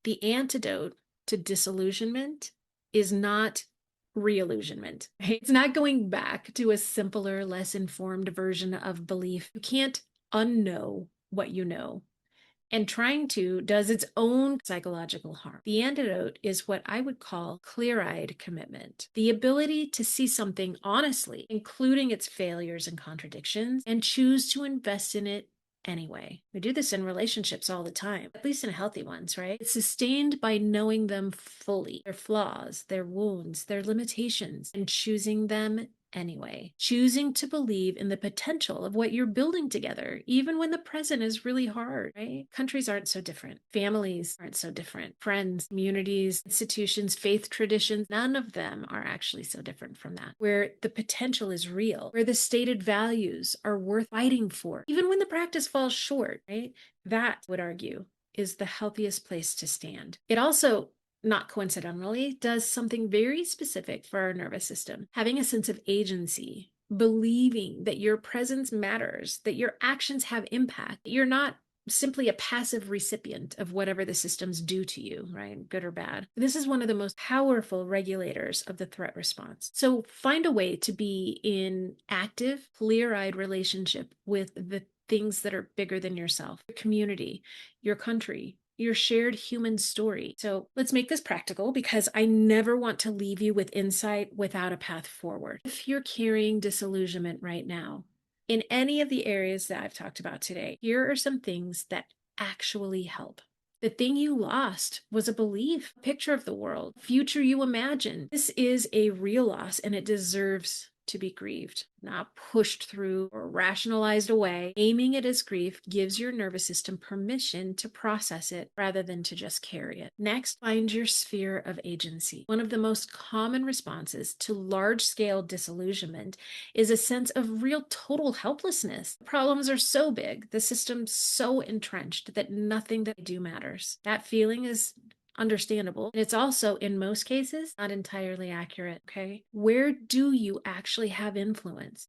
The antidote to disillusionment is not re-illusionment. It's not going back to a simpler, less informed version of belief. You can't unknow what you know. And trying to does its own psychological harm. The antidote is what I would call clear-eyed commitment, the ability to see something honestly, including its failures and contradictions, and choose to invest in it anyway. We do this in relationships all the time, at least in healthy ones, right? It's sustained by knowing them fully, their flaws, their wounds, their limitations, and choosing them anyway, choosing to believe in the potential of what you're building together, even when the present is really hard, right? Countries aren't so different. Families aren't so different. Friends, communities, institutions, faith traditions, none of them are actually so different from that. Where the potential is real, where the stated values are worth fighting for, even when the practice falls short, right? That, I would argue, is the healthiest place to stand. It also, not coincidentally, does something very specific for our nervous system. Having a sense of agency, believing that your presence matters, that your actions have impact, that you're not simply a passive recipient of whatever the systems do to you, right? Good or bad. This is one of the most powerful regulators of the threat response. So find a way to be in active, clear-eyed relationship with the things that are bigger than yourself, your community, your country, your shared human story. So let's make this practical because I never want to leave you with insight without a path forward. If you're carrying disillusionment right now, in any of the areas that I've talked about today, here are some things that actually help. The thing you lost was a belief, a picture of the world, future you imagined. This is a real loss and it deserves to be grieved, not pushed through or rationalized away. Aiming it as grief gives your nervous system permission to process it rather than to just carry it. Next, find your sphere of agency. One of the most common responses to large-scale disillusionment is a sense of real total helplessness. Problems are so big, the system's so entrenched that nothing that I do matters. That feeling is understandable. It's also, in most cases, not entirely accurate, okay? Where do you actually have influence?